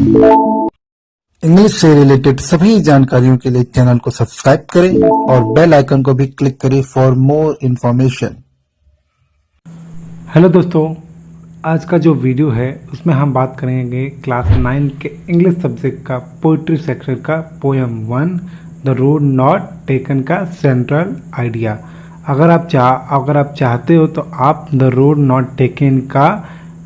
English से related सभी जानकारियों के लिए चैनल को सब्सक्राइब करें और बेल आइकन को भी क्लिक करें फॉर मोर इन्फॉर्मेशन। हेलो दोस्तों, आज का जो वीडियो है उसमें हम बात करेंगे क्लास 9 के इंग्लिश सब्जेक्ट का पोइट्री सेक्शन का poem 1 the road not taken का सेंट्रल आइडिया। अगर आप चाहते हो तो आप द रोड नॉट टेकन का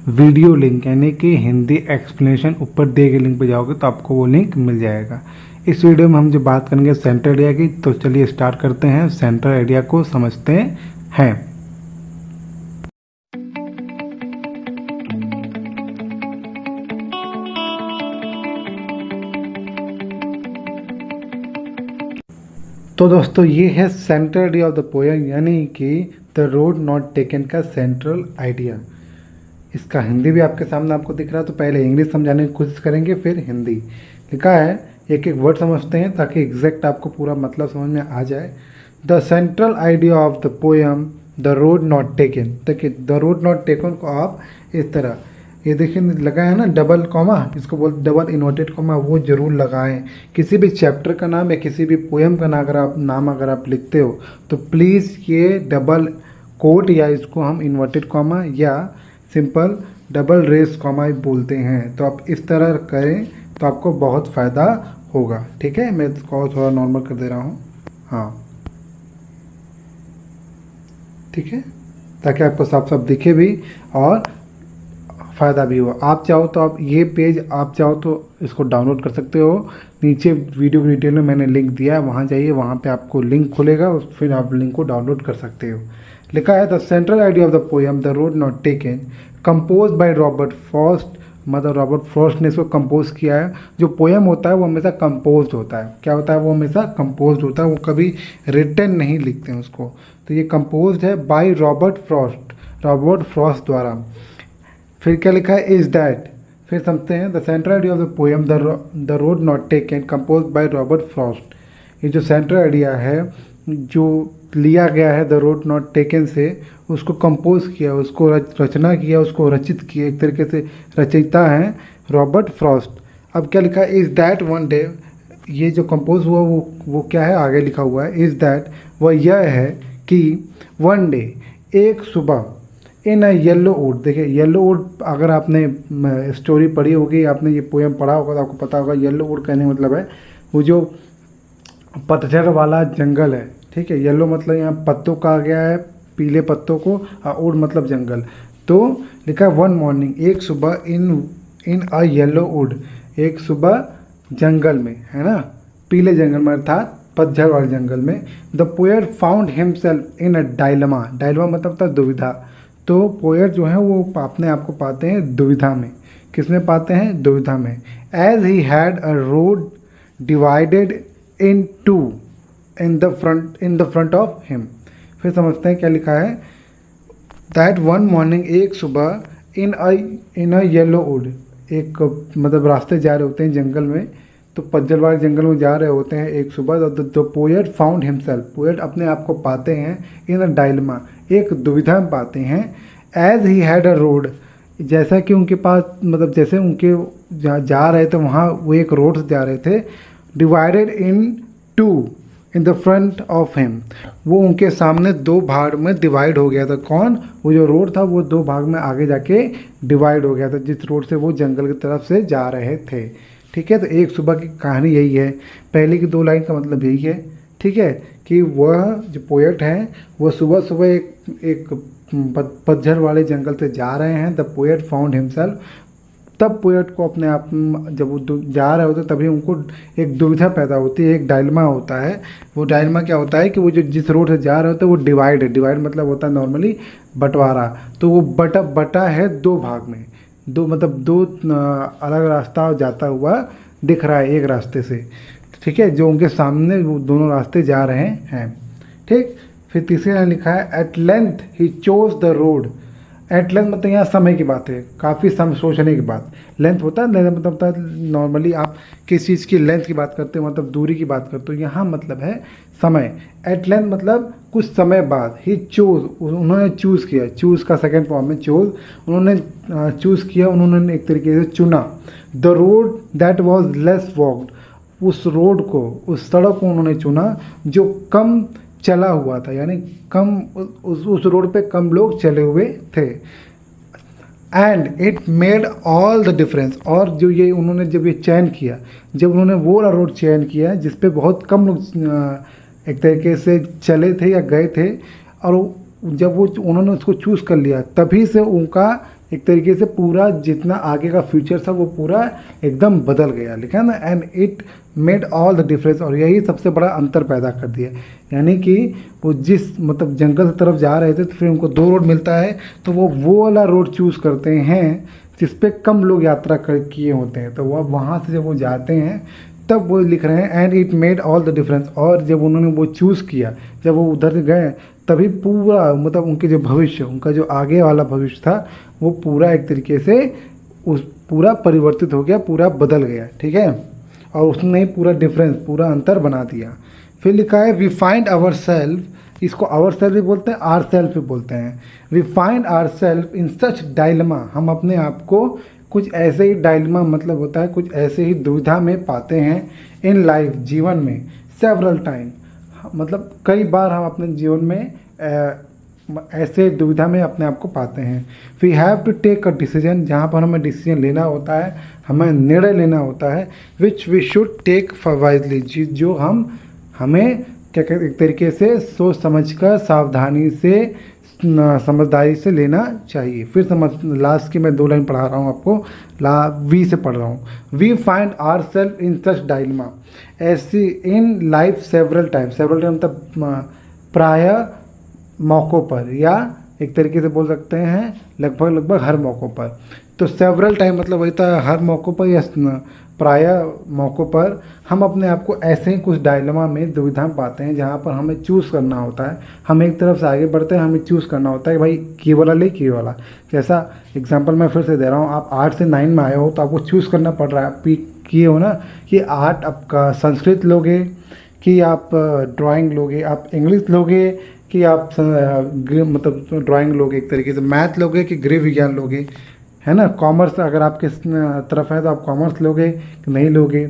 वीडियो लिंक यानी कि हिंदी एक्सप्लेनेशन ऊपर दिए गए लिंक पे जाओगे तो आपको वो लिंक मिल जाएगा। इस वीडियो में हम जो बात करेंगे सेंट्रल आइडिया की, तो चलिए स्टार्ट करते हैं, सेंट्रल आइडिया को समझते हैं। तो दोस्तों ये है central idea of the poem यानी कि द रोड नॉट टेकन का सेंट्रल आइडिया। इसका हिंदी भी आपके सामने आपको दिख रहा है, तो पहले इंग्लिश समझाने की कोशिश करेंगे फिर हिंदी। लिखा है, एक एक वर्ड समझते हैं ताकि एग्जैक्ट आपको पूरा मतलब समझ में आ जाए। The central idea of the poem the road not taken. देखिए द रोड नॉट टेकन को आप इस तरह, ये देखिए लगा है ना डबल कॉमा, इसको बोलते डबल इन्वर्टेड कॉमा, वो जरूर लगाएं। किसी भी चैप्टर का नाम या किसी भी पोएम का नाम अगर आप लिखते हो तो प्लीज़ ये डबल कोट या इसको हम इन्वर्टेड कॉमा या सिंपल डबल रेस कॉमा बोलते हैं। तो आप इस तरह करें तो आपको बहुत फ़ायदा होगा। ठीक है, मैं इसको थोड़ा नॉर्मल कर दे रहा हूँ। हाँ ठीक है, ताकि आपको साफ साफ दिखे भी और फ़ायदा भी हो। आप चाहो तो आप ये पेज आप चाहो तो इसको डाउनलोड कर सकते हो। नीचे वीडियो की डिटेल में मैंने लिंक दिया है, वहाँ जाइए, वहाँ पे आपको लिंक खुलेगा, फिर आप लिंक को डाउनलोड कर सकते हो। लिखा है the central idea of the poem the road not taken compose by Robert Frost. मतलब रॉबर्ट फ्रॉस्ट ने इसको कंपोज किया है। जो पोएम होता है वो हमेशा कंपोज होता है। क्या होता है? वो हमेशा कंपोज होता है, वो कभी रिटन नहीं लिखते हैं उसको। तो ये कंपोज है बाय रॉबर्ट फ्रॉस्ट द्वारा। फिर क्या लिखा है? Is that. फिर समझते हैं the central idea of the poem the road not taken compose by Robert Frost. ये जो सेंट्रल आइडिया है जो लिया गया है द रोड नॉट टेकन से, उसको कंपोज किया, उसको रचना किया, उसको रचित किया, एक तरीके से रचयिता हैं रॉबर्ट फ्रॉस्ट। अब क्या लिखा है? Is that one day. ये जो कंपोज हुआ वो क्या है? आगे लिखा हुआ है इज दैट, वह यह है कि वन डे एक सुबह इन अ येलो वुड। देखिए येलो वुड, अगर आपने स्टोरी पढ़ी होगी, आपने ये पोएम पढ़ा होगा तो आपको पता होगा येलो वुड कहने का मतलब है वो जो पतझड़ वाला जंगल है। ठीक है, येलो मतलब यहाँ पत्तों का आ गया है, पीले पत्तों को, और वुड मतलब जंगल। तो लिखा है वन मॉर्निंग, एक सुबह इन अ येलो वुड, एक सुबह जंगल में, है ना, पीले जंगल में अर्थात पतझड़ वाले जंगल में। The poet found himself in a dilemma. Dilemma मतलब था दुविधा। तो पोएट जो है वो अपने आप को पाते हैं दुविधा में। किस में पाते हैं? दुविधा में। As he had a road divided in two in the front of him. फिर समझते हैं क्या लिखा है? दैट वन मॉर्निंग, एक सुबह इन अ येलो वुड, एक मतलब रास्ते जा रहे होते हैं जंगल में, तो पतझड़ वाले जंगल में जा रहे होते हैं एक सुबह। The poet found himself, poet अपने आप को पाते हैं इन अ डायलमा, एक दुविधा में पाते हैं। As he had a road, जैसा कि उनके पास मतलब जैसे उनके जा रहे थे वहाँ वो एक रोड से जा रहे थे। Divided in two in the front of him, वो उनके सामने दो भाग में डिवाइड हो गया था। कौन? वो जो रोड था वो दो भाग में आगे जाके डिवाइड हो गया था, जिस रोड से वो जंगल की तरफ से जा रहे थे। ठीक है, तो एक सुबह की कहानी यही है। पहले की दो लाइन का मतलब यही है, ठीक है, कि वह जो पोएट हैं वो सुबह सुबह एक पतझड़ वाले जंगल से जा रहे हैं। द पोएट फाउंड हिमसेल्फ, तब पोएट को अपने आप जब वो जा रहे होते तभी उनको एक दुविधा पैदा होती है, एक डायलमा होता है। वो डायलमा क्या होता है कि वो जो जिस रोड से जा रहे होते हैं वो डिवाइड है। डिवाइड मतलब होता है नॉर्मली बंटवारा। तो वो बटा है दो भाग में, दो मतलब दो अलग रास्ता जाता हुआ दिख रहा है एक रास्ते से। ठीक है, जो उनके सामने वो दोनों रास्ते जा रहे हैं। ठीक, फिर तीसरी लाइन लिखा है at length he chose the road. At length मतलब यहाँ समय की बात है, काफ़ी समय सोचने की बात। लेंथ होता है, लेंथ मतलब होता है नॉर्मली आप किस चीज़ की लेंथ की बात करते हो, मतलब दूरी की बात करते हो, यहाँ मतलब है समय। एट लेंथ मतलब कुछ समय बाद। ही चूज, उन्होंने चूज़ किया, चूज़ का सेकेंड फॉर्म है चूज, उन्होंने चूज़ किया, उन्होंने एक तरीके से चुना। The road that was less walked, उस रोड को, उस सड़क को उन्होंने चुना जो कम चला हुआ था, यानी कम उस रोड पे कम लोग चले हुए थे। And it made all the difference, और जो ये उन्होंने जब ये चयन किया, जब उन्होंने वो वाला रोड चयन किया जिस पे बहुत कम लोग एक तरीके से चले थे या गए थे, और जब वो उन्होंने उसको चूज़ कर लिया, तभी से उनका एक तरीके से पूरा जितना आगे का फ्यूचर था वो पूरा एकदम बदल गया। लिखा है ना, and it made all the difference, और यही सबसे बड़ा अंतर पैदा कर दिया। यानी कि वो जिस मतलब जंगल की तरफ जा रहे थे, तो फिर उनको दो रोड मिलता है, तो वो वाला रोड चूज़ करते हैं जिस पे कम लोग यात्रा कर किए होते हैं। तो वह वहाँ से जब वो जाते हैं तब वो लिख रहे हैं and it made all the difference, और जब उन्होंने वो चूज़ किया, जब वो उधर गए, तभी पूरा मतलब उनके जो भविष्य, उनका जो आगे वाला भविष्य था वो पूरा एक तरीके से उस पूरा परिवर्तित हो गया, पूरा बदल गया। ठीक है, और उसने पूरा डिफरेंस, पूरा अंतर बना दिया। फिर लिखा है वी फाइंड आवर सेल्फ, इसको आवर सेल्फ भी बोलते हैं, आर सेल्फ भी बोलते हैं। We find our self in such dilemma, हम अपने आप को कुछ ऐसे ही डायलमा मतलब होता है कुछ ऐसे ही दुविधा में पाते हैं। इन लाइफ, जीवन में, सेवरल टाइम, मतलब कई बार हम अपने जीवन में ऐसे दुविधा में अपने आप को पाते हैं। We have to take a decision, जहाँ पर हमें डिसीजन लेना होता है, हमें निर्णय लेना होता है, which we should take wisely, जो हमें क्या कहते एक तरीके से सोच समझकर सावधानी से समझदारी से लेना चाहिए। फिर समझ, लास्ट की मैं 2 लाइन पढ़ा रहा हूँ आपको, वी से पढ़ रहा हूँ। We find our self in such dilemma ऐसी in life several time, several time मतलब प्राय मौक़ों पर, या एक तरीके से बोल सकते हैं लगभग हर मौक़ों पर। तो सेवरल टाइम मतलब वही था, हर मौक़ों पर या प्राय मौक़ों पर हम अपने आप को ऐसे ही कुछ डायलमा में, दुविधा में पाते हैं, जहाँ पर हमें चूज़ करना होता है। हम एक तरफ से आगे बढ़ते हैं, हमें चूज़ करना होता है कि भाई ये वाला ले कि ये वाला। जैसा एग्जांपल मैं फिर से दे रहा हूँ, आप 8 से 9 में आए हो तो आपको चूज़ करना पड़ रहा है। आप किए हो ना कि 8 आपका संस्कृत लोगे, कि आप ड्राइंग लोगे, आप इंग्लिश लोगे, कि आप मतलब ड्राइंग लोगे, एक तरीके से मैथ लोगे कि गृह विज्ञान लोगे, है ना। कॉमर्स अगर आपके तरफ है तो आप कॉमर्स लोगे कि नहीं लोगे।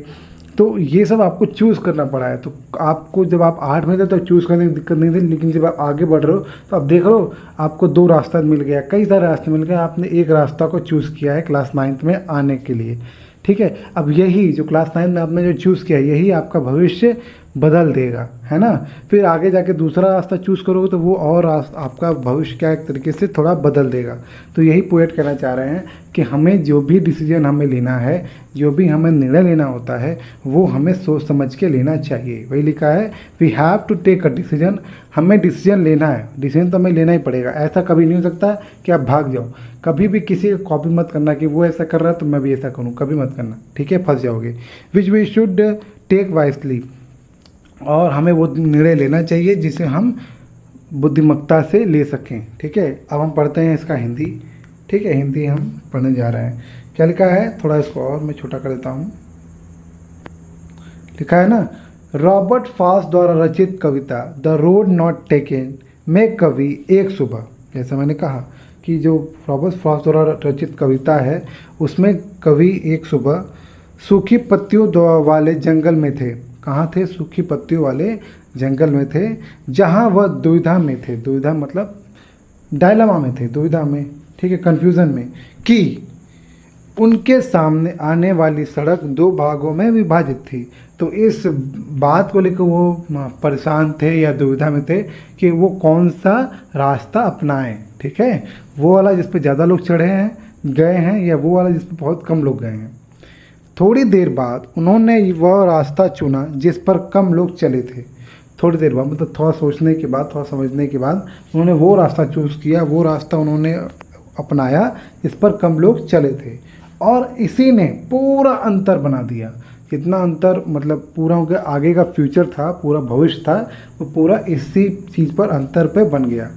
तो ये सब आपको चूज़ करना पड़ा है। तो आपको जब आप 8 में थे तो चूज़ करने की दिक्कत नहीं थी, लेकिन जब आप आगे बढ़ रहे हो तो आप देख रहे हो आपको 2 रास्ता मिल गया, कई सारे रास्ते मिल गए, आपने एक रास्ता को चूज़ किया है क्लास 9th में आने के लिए। ठीक है, अब यही जो क्लास 9 में आपने जो चूज़ किया, यही आपका भविष्य बदल देगा, है ना। फिर आगे जाके दूसरा रास्ता चूज़ करोगे तो वो और आपका भविष्य क्या एक तरीके से थोड़ा बदल देगा। तो यही पोएट कहना चाह रहे हैं कि हमें जो भी डिसीजन हमें लेना है, जो भी हमें निर्णय लेना होता है, वो हमें सोच समझ के लेना चाहिए। वही लिखा है we have to take a decision, हमें डिसीजन लेना है, डिसीजन तो हमें लेना ही पड़ेगा। ऐसा कभी नहीं हो सकता कि आप भाग जाओ। कभी भी किसी को कॉपी मत करना कि वो ऐसा कर रहा है तो मैं भी ऐसा करूँ, कभी मत करना, ठीक है, फंस जाओगे। Which we should take wisely, और हमें वो निर्णय लेना चाहिए जिसे हम बुद्धिमत्ता से ले सकें। ठीक है, अब हम पढ़ते हैं इसका हिंदी। ठीक है, हिंदी हम पढ़ने जा रहे हैं। क्या लिखा है, थोड़ा इसको और मैं छोटा कर देता हूँ। लिखा है ना, रॉबर्ट फ्रॉस्ट द्वारा रचित कविता द रोड नॉट टेकन में कवि एक सुबह, जैसा मैंने कहा कि जो रॉबर्ट फ्रॉस्ट द्वारा रचित कविता है उसमें कवि एक सुबह सूखी पत्तियों वाले जंगल में थे। कहाँ थे, सूखी पत्तियों वाले जंगल में थे, जहाँ वह दुविधा में थे। दुविधा मतलब डायलमा में थे, दुविधा में, ठीक है, कन्फ्यूज़न में, कि उनके सामने आने वाली सड़क 2 भागों में विभाजित थी। तो इस बात को लेकर वो परेशान थे या दुविधा में थे कि वो कौन सा रास्ता अपनाएं। ठीक है, वो वाला जिस पे ज़्यादा लोग चढ़े हैं, गए हैं, या वो वाला जिस पे बहुत कम लोग गए हैं। थोड़ी देर बाद उन्होंने वह रास्ता चुना जिस पर कम लोग चले थे। थोड़ी देर बाद मतलब थोड़ा सोचने के बाद, थोड़ा समझने के बाद उन्होंने वो रास्ता चूज़ किया, वो रास्ता उन्होंने अपनाया जिस पर कम लोग चले थे, और इसी ने पूरा अंतर बना दिया। जितना अंतर मतलब पूरा उनके आगे का फ्यूचर था, पूरा भविष्य था, वो पूरा इसी चीज़ पर अंतर पे बन गया।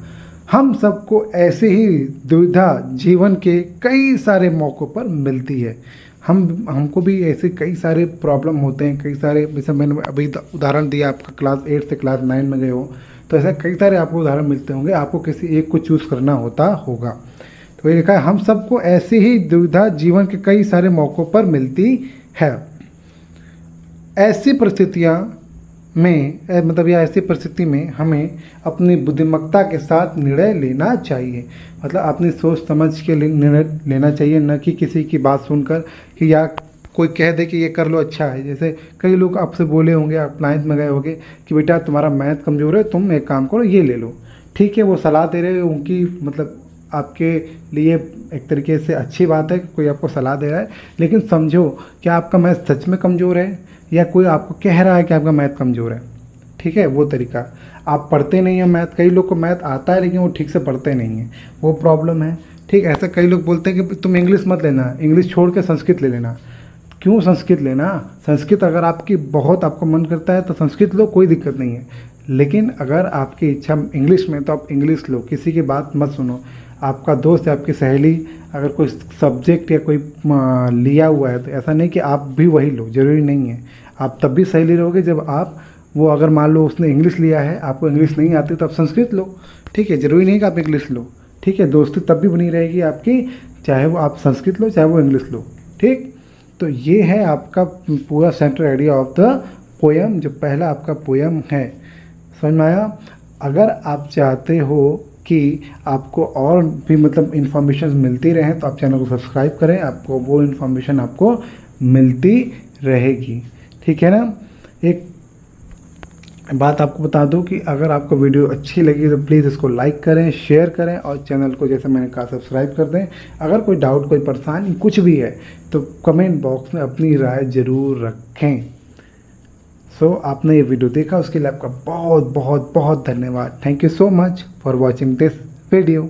हम सबको ऐसे ही दुविधा जीवन के कई सारे मौक़ों पर मिलती है। हमको भी ऐसे कई सारे प्रॉब्लम होते हैं, कई सारे, जैसे मैंने अभी उदाहरण दिया, आपका क्लास 8 से क्लास 9 में गए हो तो ऐसा कई सारे आपको उदाहरण मिलते होंगे, आपको किसी एक को चूज़ करना होगा। तो ये लिखा है, हम सबको ऐसी ही दुविधा जीवन के कई सारे मौक़ों पर मिलती है। ऐसी परिस्थितियाँ में मतलब या ऐसी परिस्थिति में हमें अपनी बुद्धिमत्ता के साथ निर्णय लेना चाहिए। मतलब अपनी सोच समझ के निर्णय लेना चाहिए, न कि किसी की बात सुनकर कि या कोई कह दे कि ये कर लो अच्छा है। जैसे कई लोग आपसे बोले होंगे, आप 9th में गए होंगे कि बेटा तुम्हारा मैथ कमज़ोर है, तुम एक काम करो ये ले लो। ठीक है, वो सलाह दे रहे हैं, उनकी मतलब आपके लिए एक तरीके से अच्छी बात है कि कोई आपको सलाह दे रहा है, लेकिन समझो क्या आपका मैथ सच में कमज़ोर है या कोई आपको कह रहा है कि आपका मैथ कमज़ोर है। ठीक है, वो तरीका, आप पढ़ते नहीं हैं मैथ, कई लोग को मैथ आता है लेकिन वो ठीक से पढ़ते नहीं हैं, वो प्रॉब्लम है। ठीक, ऐसे कई लोग बोलते हैं कि तुम इंग्लिश मत लेना, इंग्लिश छोड़ के संस्कृत ले लेना। क्यों संस्कृत लेना? संस्कृत अगर आपकी बहुत आपको मन करता है तो संस्कृत लो, कोई दिक्कत नहीं है। लेकिन अगर आपकी इच्छा इंग्लिश में तो आप इंग्लिश लो, किसी की बात मत सुनो। आपका दोस्त या आपकी सहेली अगर कोई सब्जेक्ट या कोई लिया हुआ है तो ऐसा नहीं कि आप भी वही लो, ज़रूरी नहीं है। आप तब भी सहेली रहोगे जब आप वो, अगर मान लो उसने इंग्लिश लिया है, आपको इंग्लिश नहीं आती तो आप संस्कृत लो। ठीक है, ज़रूरी नहीं कि आप इंग्लिश लो। ठीक है, दोस्ती तब भी बनी रहेगी आपकी, चाहे वो आप संस्कृत लो चाहे वो इंग्लिश लो। ठीक, तो ये है आपका पूरा central idea of the poem, जो पहला आपका पोएम है। समझ में आया? अगर आप चाहते हो कि आपको और भी मतलब इन्फॉर्मेशन मिलती रहे तो आप चैनल को सब्सक्राइब करें, आपको वो इन्फॉर्मेशन आपको मिलती रहेगी। ठीक है ना? एक बात आपको बता दूं कि अगर आपको वीडियो अच्छी लगी तो प्लीज़ इसको लाइक करें, शेयर करें और चैनल को जैसे मैंने कहा सब्सक्राइब कर दें। अगर कोई डाउट, कोई परेशानी कुछ भी है तो कमेंट बॉक्स में अपनी राय ज़रूर रखें। सो आपने ये वीडियो देखा उसके लिए आपका बहुत बहुत बहुत धन्यवाद। Thank you so much for watching this video.